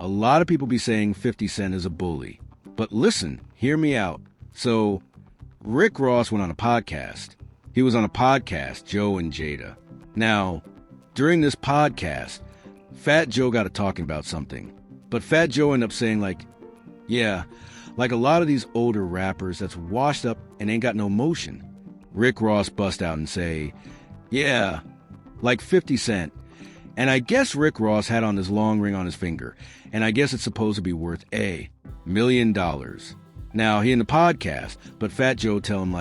a lot of people be saying 50 Cent is a bully. But listen, hear me out. So, Rick Ross went on a podcast. He was on a podcast, Joe and Jada. Now, during this podcast, Fat Joe got to talking about something. But Fat Joe ended up saying yeah, like a lot of these older rappers that's washed up and ain't got no motion. Rick Ross bust out and say, yeah, like 50 Cent. And I guess Rick Ross had on this long ring on his finger, and I guess it's supposed to be worth $1 million. Now, he in the podcast, but Fat Joe tell him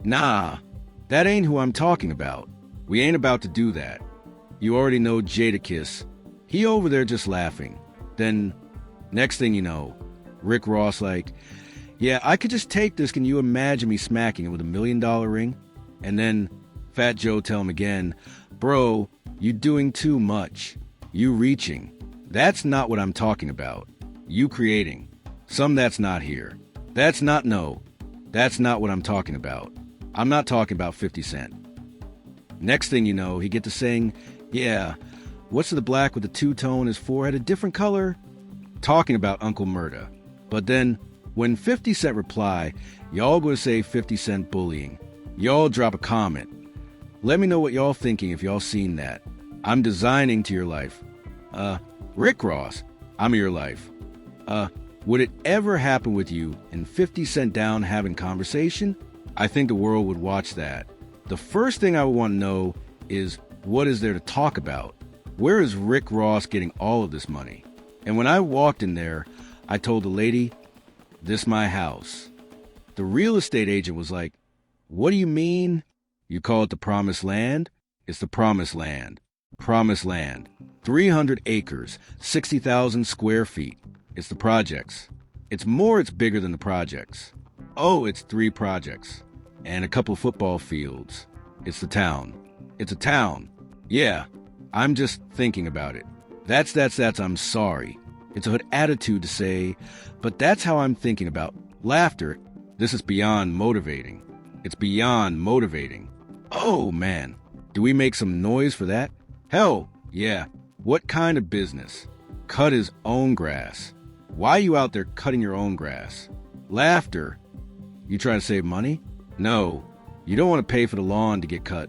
nah, that ain't who I'm talking about. We ain't about to do that. You already know Jadakiss. He over there just laughing. Then, next thing you know, Rick Ross yeah, I could just take this. Can you imagine me smacking it with $1 million ring? And then Fat Joe tell him again, bro, you doing too much. You reaching. That's not what I'm talking about. You creating. Some that's not here. That's not what I'm talking about. I'm not talking about 50 Cent. Next thing you know, he get to saying, yeah, what's the black with the two-tone, his forehead a different color? Talking about Uncle Murda. But then, when 50 Cent reply, y'all gonna say 50 Cent bullying. Y'all drop a comment. Let me know what y'all thinking if y'all seen that. I'm designing to your life. Rick Ross, I'm your life. Would it ever happen with you and 50 Cent down having conversation? I think the world would watch that. The first thing I would want to know is, what is there to talk about? Where is Rick Ross getting all of this money? And when I walked in there, I told the lady, this my house. The real estate agent was like, what do you mean? You call it the Promised Land? It's the Promised Land. Promised Land. 300 acres, 60,000 square feet. It's the projects. It's bigger than the projects. Oh, it's 3 projects. And a couple football fields. It's the town. It's a town. Yeah, I'm just thinking about it. That's, I'm sorry. It's a hood attitude to say, but that's how I'm thinking about laughter. This is beyond motivating. It's beyond motivating. Oh, man. Do we make some noise for that? Hell, yeah. What kind of business? Cut his own grass. Why you out there cutting your own grass? Laughter. You trying to save money? No. You don't want to pay for the lawn to get cut.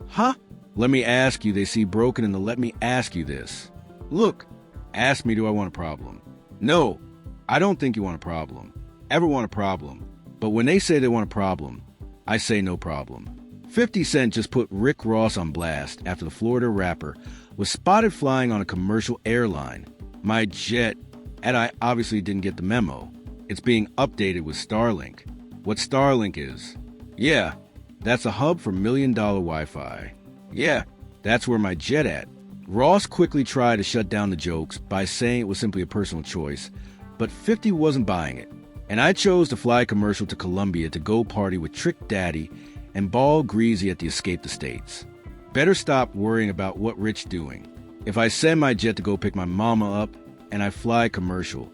Huh? Let me ask you, they see broken in the let me ask you this. Look, ask me, do I want a problem? No, I don't think you want a problem. Ever want a problem. But when they say they want a problem, I say no problem. 50 Cent just put Rick Ross on blast after the Florida rapper was spotted flying on a commercial airline. My jet, and I obviously didn't get the memo. It's being updated with Starlink. What Starlink is? Yeah, that's a hub for $1 million Wi-Fi. Yeah, that's where my jet at. Ross quickly tried to shut down the jokes by saying it was simply a personal choice, but 50 wasn't buying it. And I chose to fly a commercial to Colombia to go party with Trick Daddy and Ball Greasy at the Escape the States. Better stop worrying about what Rich doing. If I send my jet to go pick my mama up and I fly commercial,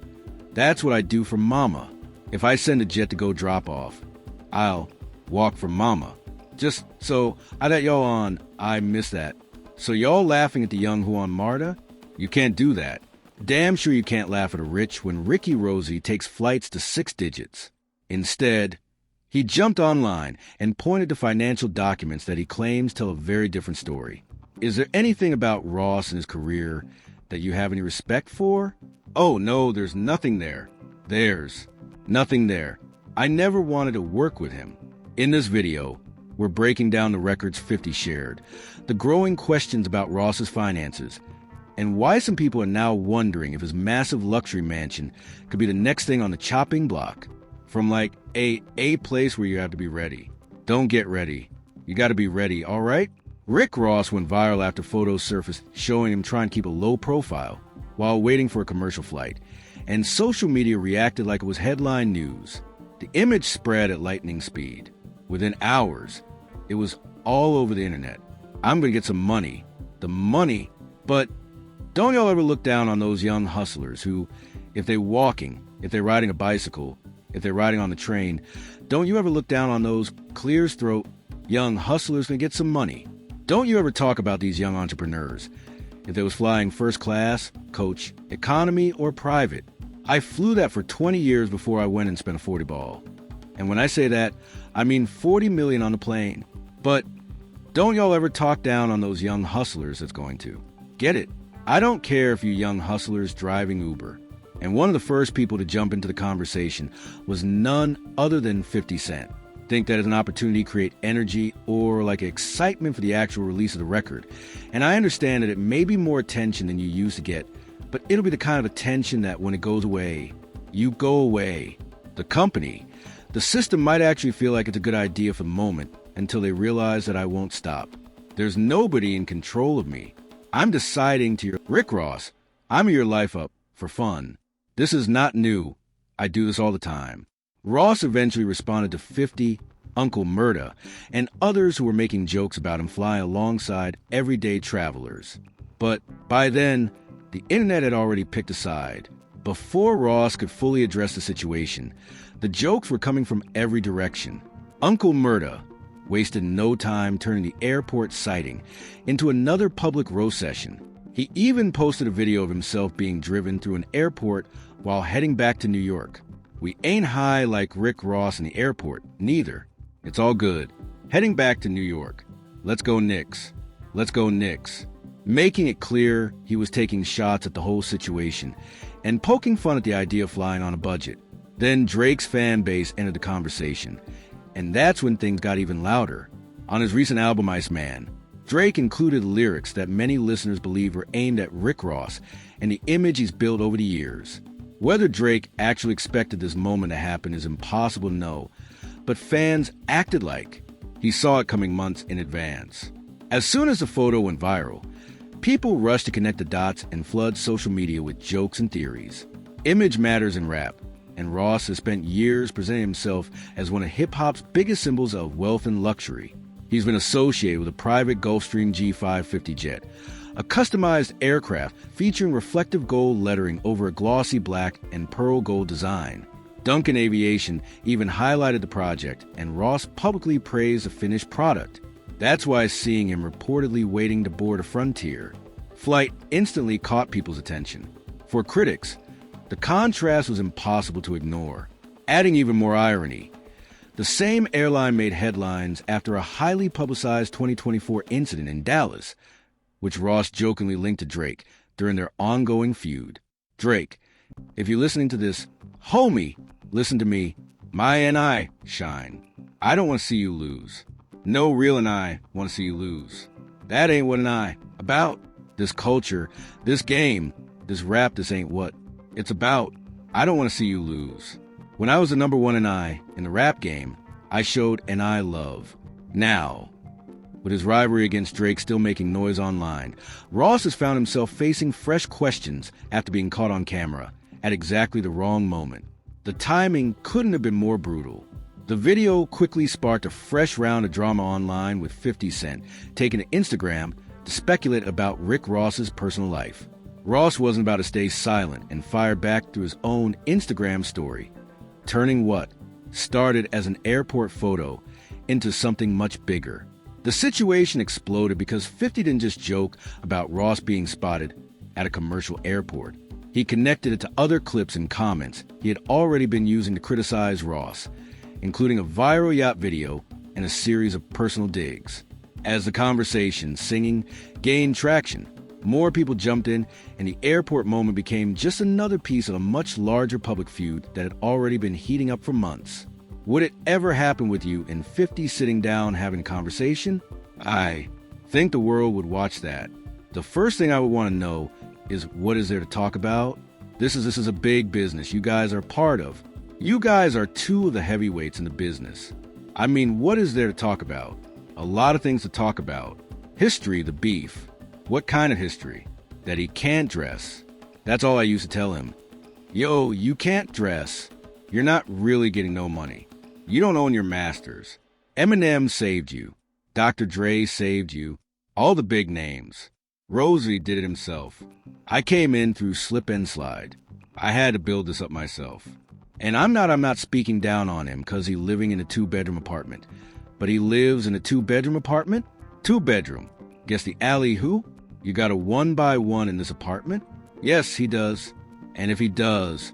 that's what I do for mama. If I send a jet to go drop off, I'll walk for mama. Just so I let y'all on, I miss that. So y'all laughing at the young Juan Marta? You can't do that. Damn sure you can't laugh at a rich when Ricky Rosie takes flights to 6 digits. Instead, he jumped online and pointed to financial documents that he claims tell a very different story. Is there anything about Ross and his career that you have any respect for? Oh no, there's nothing there. There's nothing there. I never wanted to work with him. In this video, we're breaking down the records 50 shared, the growing questions about Ross's finances, and why some people are now wondering if his massive luxury mansion could be the next thing on the chopping block. From a place where you have to be ready. Don't get ready. You got to be ready, all right? Rick Ross went viral after photos surfaced showing him trying to keep a low profile while waiting for a commercial flight, and social media reacted like it was headline news. The image spread at lightning speed. Within hours, it was all over the internet. I'm going to get some money. The money. But don't y'all ever look down on those young hustlers who, if they're walking, if they're riding a bicycle, if they're riding on the train, don't you ever look down on those clear throat young hustlers gonna get some money? Don't you ever talk about these young entrepreneurs? If it was flying first class, coach, economy, or private. I flew that for 20 years before I went and spent a 40 ball. And when I say that, I mean 40 million on the plane. But don't y'all ever talk down on those young hustlers that's going to. Get it? I don't care if you young hustlers driving Uber. And one of the first people to jump into the conversation was none other than 50 Cent. Think that is an opportunity to create energy or like excitement for the actual release of the record. And I understand that it may be more attention than you used to get, but it'll be the kind of attention that when it goes away, you go away. The company, the system might actually feel like it's a good idea for the moment until they realize that I won't stop. There's nobody in control of me. I'm deciding to your Rick Ross, I'm your life up for fun. This is not new. I do this all the time. Ross eventually responded to 50, Uncle Murda, and others who were making jokes about him flying alongside everyday travelers. But by then, the internet had already picked a side. Before Ross could fully address the situation, the jokes were coming from every direction. Uncle Murda wasted no time turning the airport sighting into another public roast session. He even posted a video of himself being driven through an airport while heading back to New York. We ain't high like Rick Ross in the airport, neither. It's all good. Heading back to New York. Let's go Knicks. Let's go Knicks. Making it clear he was taking shots at the whole situation and poking fun at the idea of flying on a budget. Then Drake's fan base entered the conversation, and that's when things got even louder. On his recent album Iceman, Drake included lyrics that many listeners believe were aimed at Rick Ross and the image he's built over the years. Whether Drake actually expected this moment to happen is impossible to know, but fans acted like he saw it coming months in advance. As soon as the photo went viral, people rushed to connect the dots and flood social media with jokes and theories. Image matters in rap, and Ross has spent years presenting himself as one of hip-hop's biggest symbols of wealth and luxury. He's been associated with a private Gulfstream G550 jet, a customized aircraft featuring reflective gold lettering over a glossy black and pearl gold design. Duncan Aviation even highlighted the project, and Ross publicly praised the finished product. That's why seeing him reportedly waiting to board a Frontier flight instantly caught people's attention. For critics, the contrast was impossible to ignore. Adding even more irony, the same airline made headlines after a highly publicized 2024 incident in Dallas, which Ross jokingly linked to Drake during their ongoing feud. Drake, if you're listening to this, homie, listen to me. My and I shine. I don't want to see you lose. No real and I want to see you lose. That ain't what an I about. This culture, this game, this rap, this ain't what it's about. I don't want to see you lose. When I was the number one and I in the rap game, I showed an I love. Now, with his rivalry against Drake still making noise online, Ross has found himself facing fresh questions after being caught on camera at exactly the wrong moment. The timing couldn't have been more brutal. The video quickly sparked a fresh round of drama online with 50 Cent taking to Instagram to speculate about Rick Ross's personal life. Ross wasn't about to stay silent and fired back through his own Instagram story, turning what started as an airport photo into something much bigger. The situation exploded because 50 didn't just joke about Ross being spotted at a commercial airport. He connected it to other clips and comments he had already been using to criticize Ross, including a viral yacht video and a series of personal digs. As the conversation, singing, gained traction, more people jumped in, and the airport moment became just another piece of a much larger public feud that had already been heating up for months. Would it ever happen with you and 50 sitting down having a conversation? I think the world would watch that. The first thing I would want to know is what is there to talk about? This is a big business you guys are part of. You guys are two of the heavyweights in the business. I mean, what is there to talk about? A lot of things to talk about. History, the beef. What kind of history? That he can't dress. That's all I used to tell him. Yo, you can't dress. You're not really getting no money. You don't own your masters. Eminem saved you. Dr. Dre saved you. All the big names. Rosie did it himself. I came in through slip and slide. I had to build this up myself. And I'm not speaking down on him because he's living in a 2-bedroom apartment. But he lives in a 2-bedroom apartment? 2-bedroom. Guess the alley who? You got a one-by-one in this apartment? Yes, he does. And if he does,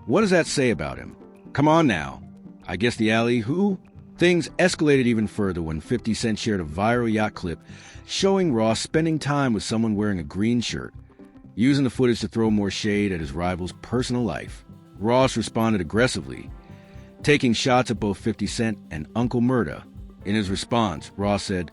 what does that say about him? Come on now. I guess the alley-who? Things escalated even further when 50 Cent shared a viral yacht clip showing Ross spending time with someone wearing a green shirt, using the footage to throw more shade at his rival's personal life. Ross responded aggressively, taking shots at both 50 Cent and Uncle Murda. In his response, Ross said,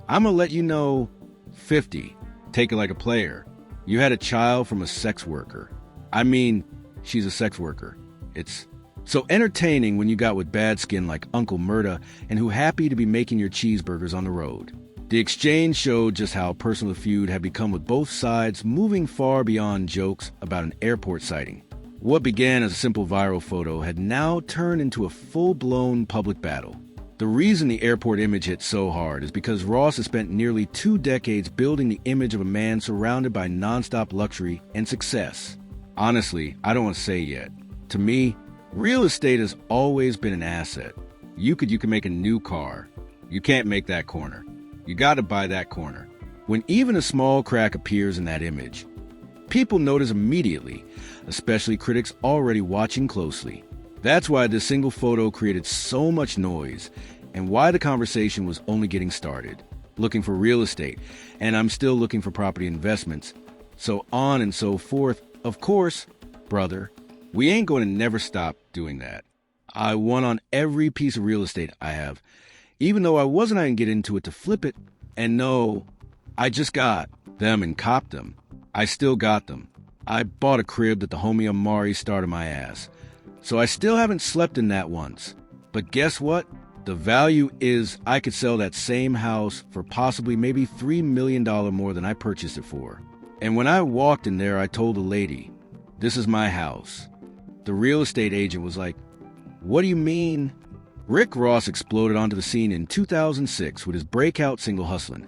"I'm gonna let you know, 50, take it like a player. You had a child from a sex worker. I mean, she's a sex worker. It's so entertaining when you got with bad skin like Uncle Murda and who happy to be making your cheeseburgers on the road." The exchange showed just how personal the feud had become, with both sides moving far beyond jokes about an airport sighting. What began as a simple viral photo had now turned into a full-blown public battle. The reason the airport image hit so hard is because Ross has spent nearly 2 decades building the image of a man surrounded by nonstop luxury and success. Honestly, I don't want to say yet. To me, real estate has always been an asset. You can make a new car. You can't make that corner. You got to buy that corner. When even a small crack appears in that image, people notice immediately, especially critics already watching closely. That's why this single photo created so much noise and why the conversation was only getting started. Looking for real estate, and I'm still looking for property investments, so on and so forth. Of course, brother, we ain't going to never stop doing that. I won on every piece of real estate I have, even though I wasn't get into it to flip it. And no, I just got them and copped them. I still got them. I bought a crib that the homie Amari started my ass. So I still haven't slept in that once. But guess what? The value is I could sell that same house for possibly maybe $3 million more than I purchased it for. And when I walked in there, I told the lady, "This is my house." The real estate agent was like, "What do you mean?" Rick Ross exploded onto the scene in 2006 with his breakout single Hustlin',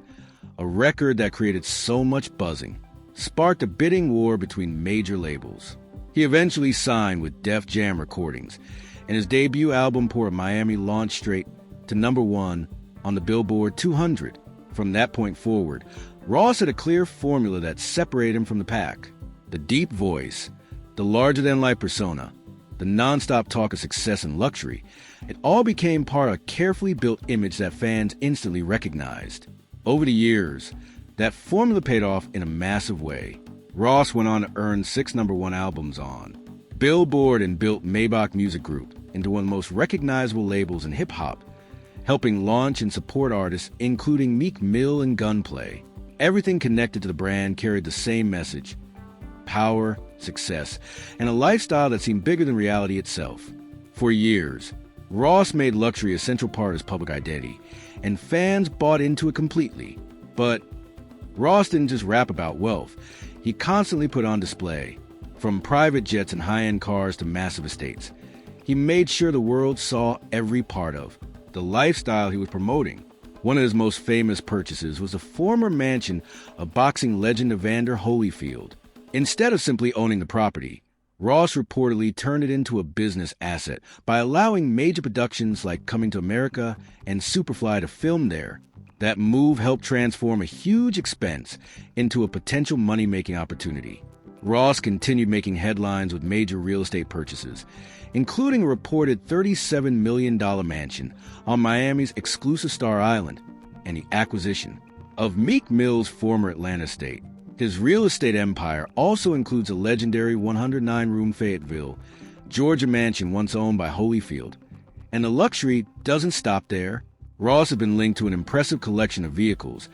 a record that created so much buzzing, sparked a bidding war between major labels. He eventually signed with Def Jam Recordings, and his debut album Port of Miami launched straight to #1 on the Billboard 200. From that point forward, Ross had a clear formula that separated him from the pack. The deep voice, the larger-than-life persona, the nonstop talk of success and luxury, it all became part of a carefully built image that fans instantly recognized. Over the years, that formula paid off in a massive way. Ross went on to earn 6 #1 albums on Billboard and built Maybach Music Group into one of the most recognizable labels in hip-hop, helping launch and support artists including Meek Mill and Gunplay. Everything connected to the brand carried the same message: power, success, and a lifestyle that seemed bigger than reality itself. For years, Ross made luxury a central part of his public identity, and fans bought into it completely. But Ross didn't just rap about wealth. He constantly put on display, from private jets and high-end cars to massive estates. He made sure the world saw every part of the lifestyle he was promoting. One of his most famous purchases was the former mansion of boxing legend Evander Holyfield. Instead of simply owning the property, Ross reportedly turned it into a business asset by allowing major productions like Coming to America and Superfly to film there. That move helped transform a huge expense into a potential money-making opportunity. Ross continued making headlines with major real estate purchases, including a reported $37 million mansion on Miami's exclusive Star Island and the acquisition of Meek Mill's former Atlanta estate. His real estate empire also includes a legendary 109-room Fayetteville, Georgia mansion once owned by Holyfield. And the luxury doesn't stop there. Ross has been linked to an impressive collection of vehicles,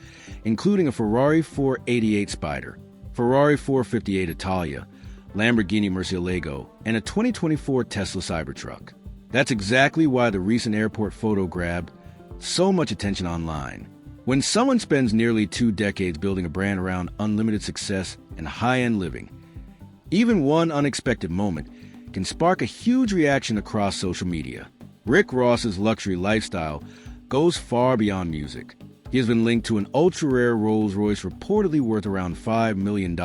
including a Ferrari 488 Spider, Ferrari 458 Italia, Lamborghini Murcielago, and a 2024 Tesla Cybertruck. That's exactly why the recent airport photo grabbed so much attention online. When someone spends nearly 2 decades building a brand around unlimited success and high-end living, even one unexpected moment can spark a huge reaction across social media. Rick Ross's luxury lifestyle goes far beyond music. He has been linked to an ultra-rare Rolls-Royce reportedly worth around $5 million,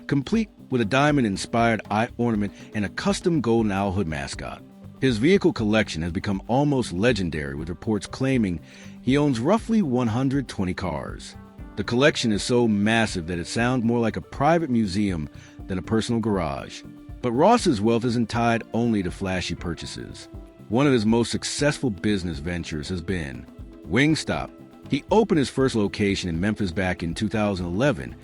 complete with a diamond-inspired eye ornament and a custom golden owl hood mascot. His vehicle collection has become almost legendary, with reports claiming he owns roughly 120 cars. The collection is so massive that it sounds more like a private museum than a personal garage. But Ross's wealth isn't tied only to flashy purchases. One of his most successful business ventures has been Wingstop. He opened his first location in Memphis back in 2011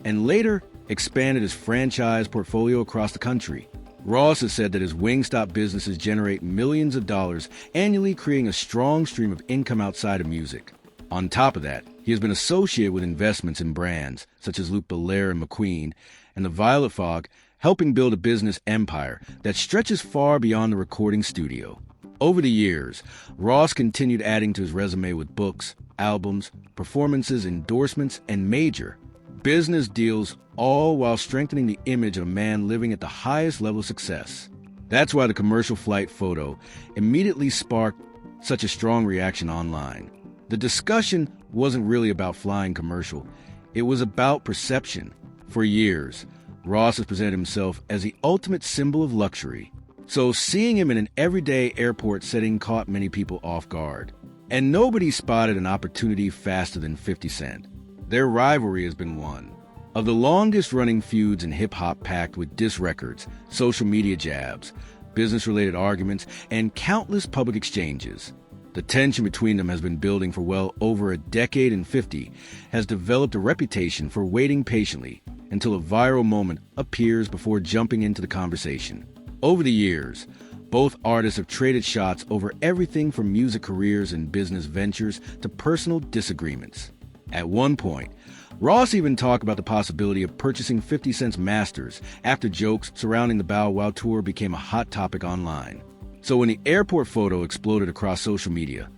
and later expanded his franchise portfolio across the country. Ross has said that his Wingstop businesses generate millions of dollars annually, creating a strong stream of income outside of music. On top of that, he has been associated with investments in brands such as Luke Belaire and McQueen and the Violet Fog, helping build a business empire that stretches far beyond the recording studio. Over the years, Ross continued adding to his resume with books, albums, performances, endorsements, and major business deals, all while strengthening the image of a man living at the highest level of success. That's why the commercial flight photo immediately sparked such a strong reaction online. The discussion wasn't really about flying commercial. It was about perception. For years, Ross has presented himself as the ultimate symbol of luxury. So seeing him in an everyday airport setting caught many people off guard. And nobody spotted an opportunity faster than 50 Cent. Their rivalry has been one of the longest-running feuds in hip-hop, packed with diss records, social media jabs, business-related arguments, and countless public exchanges. The tension between them has been building for well over a decade, and 50 has developed a reputation for waiting patiently until a viral moment appears before jumping into the conversation. Over the years, both artists have traded shots over everything from music careers and business ventures to personal disagreements. At one point, Ross even talked about the possibility of purchasing 50 Cent's masters after jokes surrounding the Bow Wow tour became a hot topic online. So when the airport photo exploded across social media,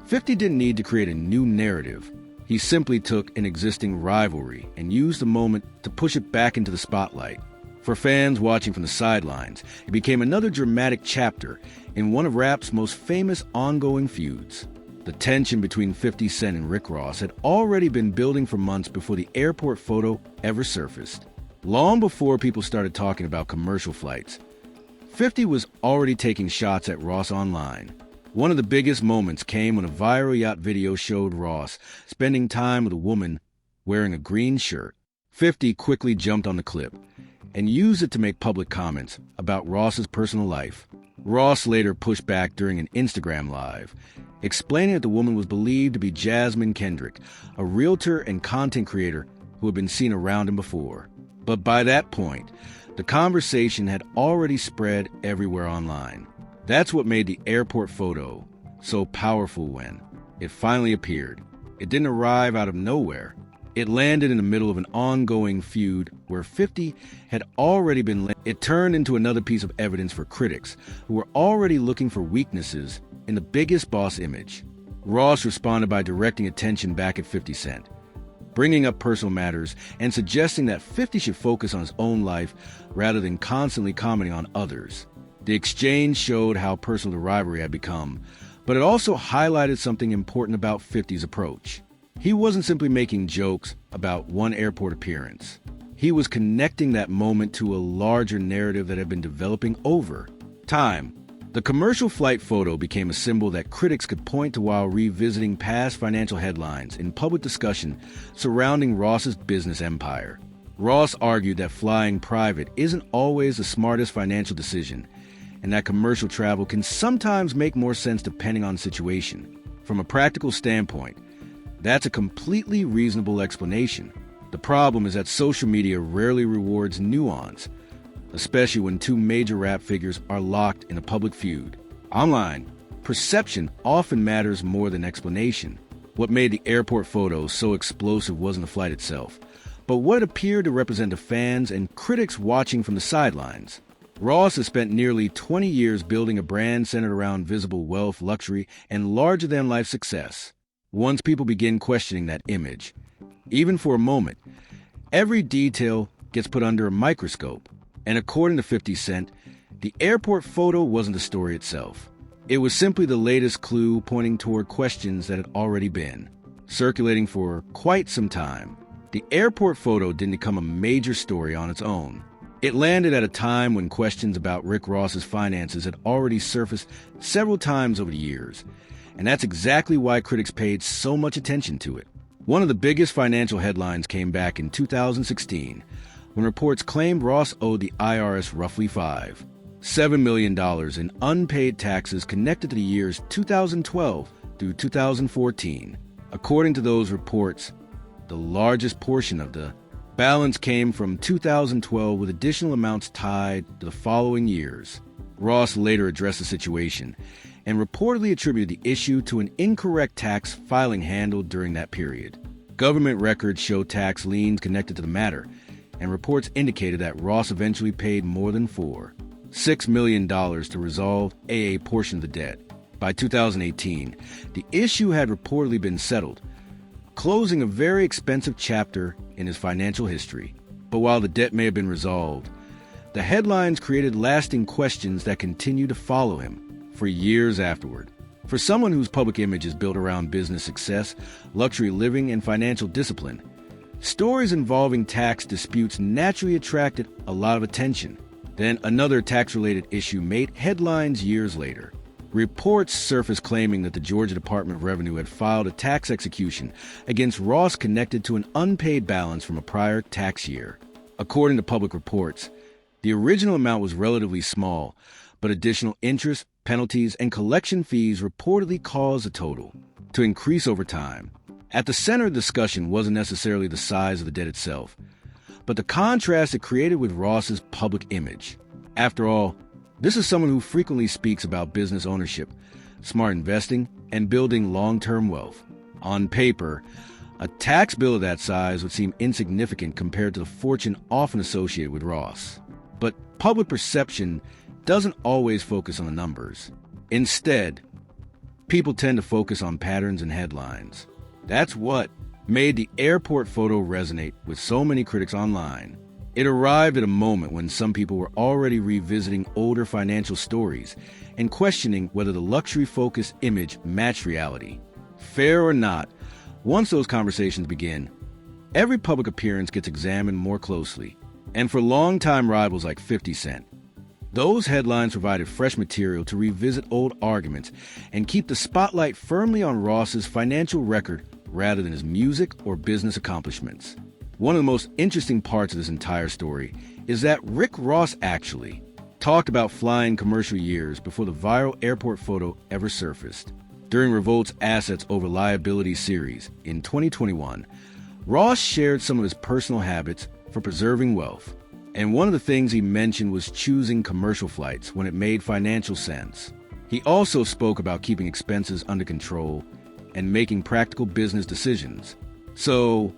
50 didn't need to create a new narrative. He simply took an existing rivalry and used the moment to push it back into the spotlight. For fans watching from the sidelines, it became another dramatic chapter in one of rap's most famous ongoing feuds. The tension between 50 Cent and Rick Ross had already been building for months before the airport photo ever surfaced. Long before people started talking about commercial flights, 50 was already taking shots at Ross online. One of the biggest moments came when a viral yacht video showed Ross spending time with a woman wearing a green shirt. 50 quickly jumped on the clip and used it to make public comments about Ross's personal life. Ross later pushed back during an Instagram Live, explaining that the woman was believed to be Jasmine Kendrick, a realtor and content creator who had been seen around him before. But by that point, the conversation had already spread everywhere online. That's what made the airport photo so powerful when it finally appeared. It didn't arrive out of nowhere. It landed in the middle of an ongoing feud where 50 had already been. It turned into another piece of evidence for critics who were already looking for weaknesses in the biggest boss image. Ross responded by directing attention back at 50 Cent, bringing up personal matters and suggesting that 50 should focus on his own life rather than constantly commenting on others. The exchange showed how personal the rivalry had become, but it also highlighted something important about 50's approach. He wasn't simply making jokes about one airport appearance. He was connecting that moment to a larger narrative that had been developing over time. The commercial flight photo became a symbol that critics could point to while revisiting past financial headlines in public discussion surrounding Ross's business empire. Ross argued that flying private isn't always the smartest financial decision, and that commercial travel can sometimes make more sense depending on the situation. From a practical standpoint, that's a completely reasonable explanation. The problem is that social media rarely rewards nuance, especially when two major rap figures are locked in a public feud. Online, perception often matters more than explanation. What made the airport photo so explosive wasn't the flight itself, but what appeared to represent the fans and critics watching from the sidelines. Ross has spent nearly 20 years building a brand centered around visible wealth, luxury, and larger-than-life success. Once people begin questioning that image, even for a moment, every detail gets put under a microscope. And according to 50 Cent, the airport photo wasn't the story itself. It was simply the latest clue pointing toward questions that had already been circulating for quite some time. The airport photo didn't become a major story on its own. It landed at a time when questions about Rick Ross's finances had already surfaced several times over the years. And that's exactly why critics paid so much attention to it. One of the biggest financial headlines came back in 2016 when reports claimed Ross owed the IRS roughly $7 million in unpaid taxes connected to the years 2012 through 2014. According to those reports, the largest portion of the balance came from 2012 with additional amounts tied to the following years. Ross later addressed the situation and reportedly attributed the issue to an incorrect tax filing handled during that period. Government records show tax liens connected to the matter, and reports indicated that Ross eventually paid more than $6 million to resolve a portion of the debt. By 2018, the issue had reportedly been settled, closing a very expensive chapter in his financial history. But while the debt may have been resolved, the headlines created lasting questions that continue to follow him for years afterward. For someone whose public image is built around business success, luxury living, and financial discipline, stories involving tax disputes naturally attracted a lot of attention. Then another tax-related issue made headlines years later. Reports surfaced claiming that the Georgia Department of Revenue had filed a tax execution against Ross connected to an unpaid balance from a prior tax year. According to public reports, the original amount was relatively small, but additional interest, penalties, and collection fees reportedly caused the total to increase over time. At the center of the discussion wasn't necessarily the size of the debt itself, but the contrast it created with Ross's public image. After all, this is someone who frequently speaks about business ownership, smart investing, and building long-term wealth. On paper, a tax bill of that size would seem insignificant compared to the fortune often associated with Ross. But public perception doesn't always focus on the numbers. Instead, people tend to focus on patterns and headlines. That's what made the airport photo resonate with so many critics online. It arrived at a moment when some people were already revisiting older financial stories and questioning whether the luxury-focused image matched reality. Fair or not, once those conversations begin, every public appearance gets examined more closely. And for longtime rivals like 50 Cent, those headlines provided fresh material to revisit old arguments and keep the spotlight firmly on Ross's financial record rather than his music or business accomplishments. One of the most interesting parts of this entire story is that Rick Ross actually talked about flying commercial years before the viral airport photo ever surfaced. During Revolt's Assets Over Liability series in 2021, Ross shared some of his personal habits for preserving wealth. And one of the things he mentioned was choosing commercial flights when it made financial sense. He also spoke about keeping expenses under control and making practical business decisions. So,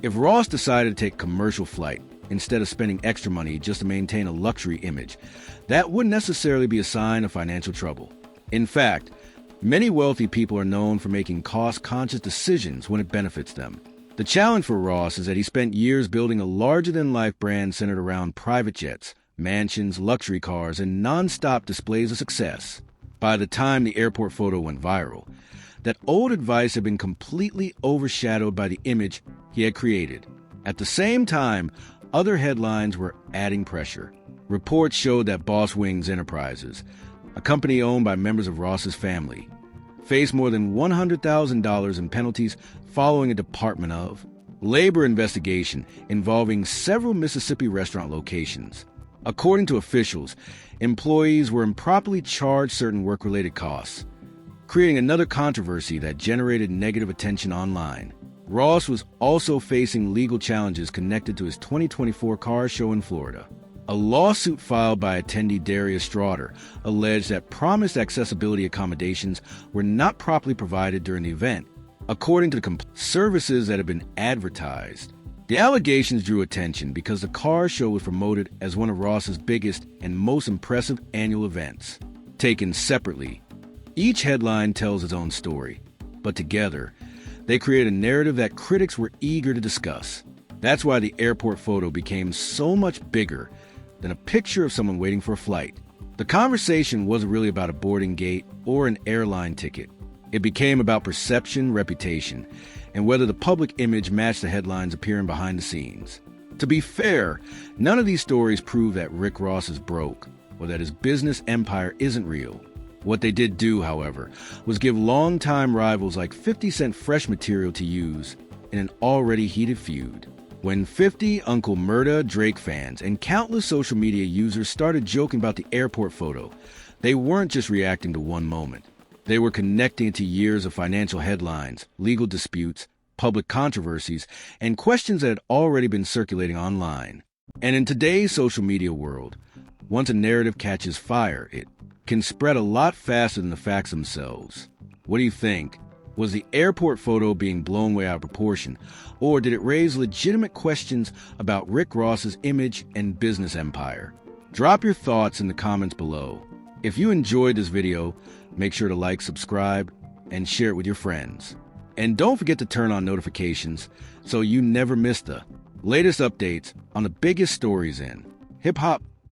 if Ross decided to take commercial flight instead of spending extra money just to maintain a luxury image, that wouldn't necessarily be a sign of financial trouble. In fact, many wealthy people are known for making cost-conscious decisions when it benefits them. The challenge for Ross is that he spent years building a larger-than-life brand centered around private jets, mansions, luxury cars, and non-stop displays of success. By the time the airport photo went viral, that old advice had been completely overshadowed by the image he had created. At the same time, other headlines were adding pressure. Reports showed that Boss Wings Enterprises, a company owned by members of Ross's family, faced more than $100,000 in penalties following a Department of Labor investigation involving several Mississippi restaurant locations. According to officials, employees were improperly charged certain work-related costs, creating another controversy that generated negative attention online. Ross was also facing legal challenges connected to his 2024 car show in Florida. A lawsuit filed by attendee Darius Strawder alleged that promised accessibility accommodations were not properly provided during the event, according to the services that had been advertised. The allegations drew attention because the car show was promoted as one of Ross's biggest and most impressive annual events. Taken separately, each headline tells its own story, but together, they create a narrative that critics were eager to discuss. That's why the airport photo became so much bigger than a picture of someone waiting for a flight. The conversation wasn't really about a boarding gate or an airline ticket. It became about perception, reputation, and whether the public image matched the headlines appearing behind the scenes. To be fair, none of these stories prove that Rick Ross is broke or that his business empire isn't real. What they did do, however, was give longtime rivals like 50 Cent fresh material to use in an already heated feud. When 50 Uncle Murda Drake fans and countless social media users started joking about the airport photo, they weren't just reacting to one moment. They were connecting it to years of financial headlines, legal disputes, public controversies, and questions that had already been circulating online. And in today's social media world, once a narrative catches fire, it can spread a lot faster than the facts themselves. What do you think? Was the airport photo being blown way out of proportion, or did it raise legitimate questions about Rick Ross's image and business empire? Drop your thoughts in the comments below. If you enjoyed this video, make sure to like, subscribe, and share it with your friends. And don't forget to turn on notifications so you never miss the latest updates on the biggest stories in hip-hop,